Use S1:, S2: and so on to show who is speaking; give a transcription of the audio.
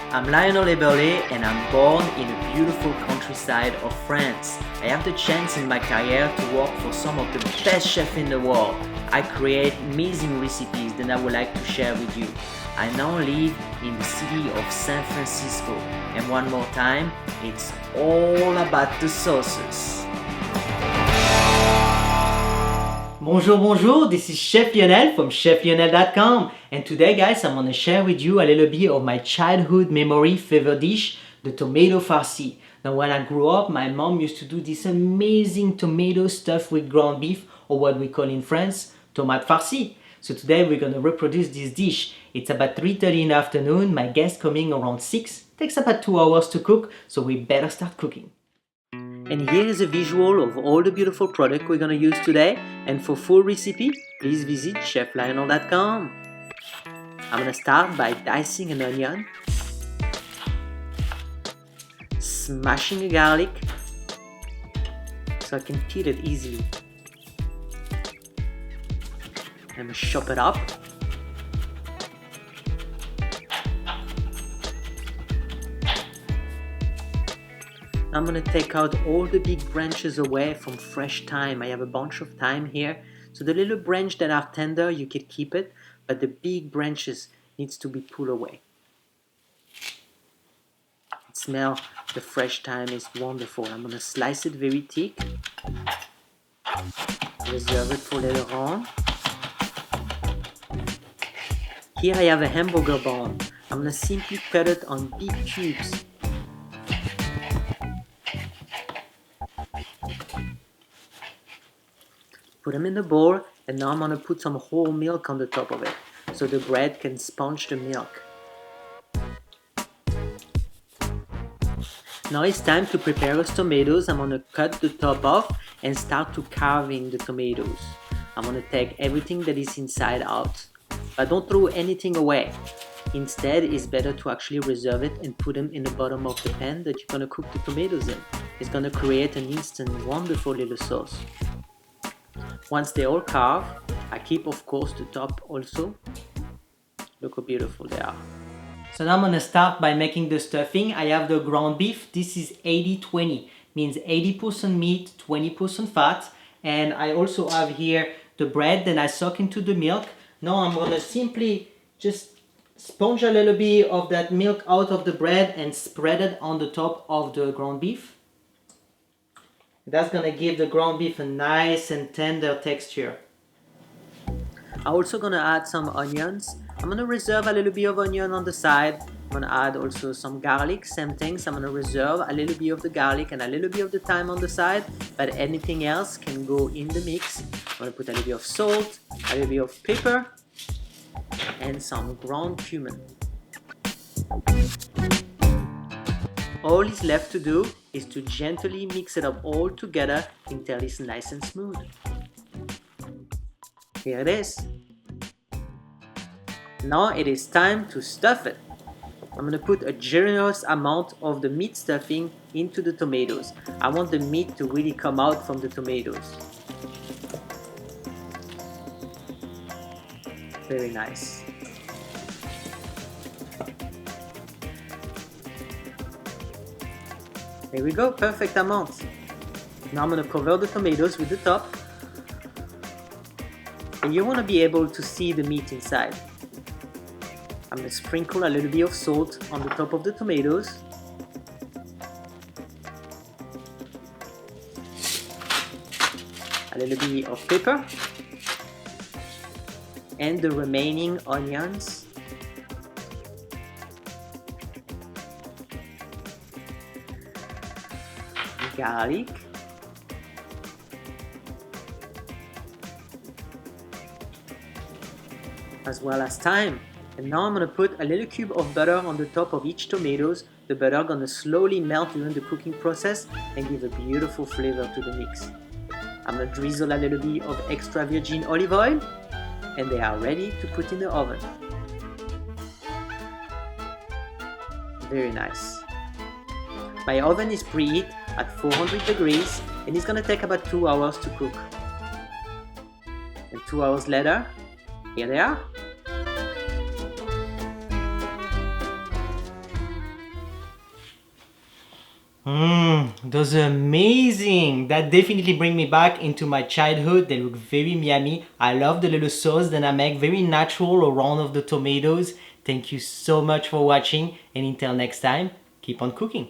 S1: I'm Lionel and I'm born in a beautiful countryside of France. I have the chance in my career to work for some of the best chefs in the world. I create amazing recipes that I would like to share with you. I now live in the city of San Francisco, and one more time, it's all about the sauces. Bonjour, this is Chef Lionel from cheflionel.com, and today guys I'm going to share with you a little bit of my childhood memory favorite dish, the tomato farci. Now when I grew up, my mom used to do this amazing tomato stuff with ground beef, or what we call in France, tomate farci. So today we're going to reproduce this dish. It's about 3:30 in the afternoon, my guest coming around 6, takes about 2 hours to cook, so we better start cooking. And here is a visual of all the beautiful products we're going to use today. And for full recipe, please visit cheflionel.com. I'm going to start by dicing an onion, smashing a garlic so I can peel it easily. I'm going to chop it up. I'm going to take out all the big branches away from fresh thyme. I have a bunch of thyme here. So the little branch that are tender, you can keep it, but the big branches needs to be pulled away. It smells, the fresh thyme is wonderful. I'm going to slice it very thick. Reserve it for later on. Here I have a hamburger bun. I'm going to simply cut it on big cubes. Put them in the bowl, and now I'm going to put some whole milk on the top of it so the bread can sponge the milk. Now it's time to prepare those tomatoes. I'm going to cut the top off and start to carving the tomatoes. I'm going to take everything that is inside out, but don't throw anything away. Instead, it's better to actually reserve it and put them in the bottom of the pan that you're going to cook the tomatoes in. It's going to create an instant wonderful little sauce. Once they all carved, I keep of course the top also. Look how beautiful they are. So now I'm going to start by making the stuffing. I have the ground beef. This is 80-20, means 80% meat, 20% fat. And I also have here the bread that I soak into the milk. Now I'm going to simply just sponge a little bit of that milk out of the bread and spread it on the top of the ground beef. That's going to give the ground beef a nice and tender texture. I'm also going to add some onions. I'm going to reserve a little bit of onion on the side. I'm going to add also some garlic, same things. I'm going to reserve a little bit of the garlic and a little bit of the thyme on the side, but anything else can go in the mix. I'm going to put a little bit of salt, a little bit of pepper, and some ground cumin. All is left to do is to gently mix it up all together until it's nice and smooth. Here it is. Now it is time to stuff it. I'm going to put a generous amount of the meat stuffing into the tomatoes. I want the meat to really come out from the tomatoes. Very nice. There we go, perfect amount. Now I'm going to cover the tomatoes with the top. And you want to be able to see the meat inside. I'm going to sprinkle a little bit of salt on the top of the tomatoes. A little bit of pepper. And the remaining onions. Garlic, as well as thyme. And now I'm going to put a little cube of butter on the top of each tomatoes. The butter going to slowly melt during the cooking process and give a beautiful flavor to the mix. I'm going to drizzle a little bit of extra virgin olive oil, and they are ready to put in the oven. Very nice. My oven is preheated at 400 degrees and it's gonna take about 2 hours to cook. And 2 hours later, here they are. Those are amazing. That definitely bring me back into my childhood. They look very yummy. I love the little sauce that I make, very natural around of the tomatoes. Thank you so much for watching, and until next time, keep on cooking.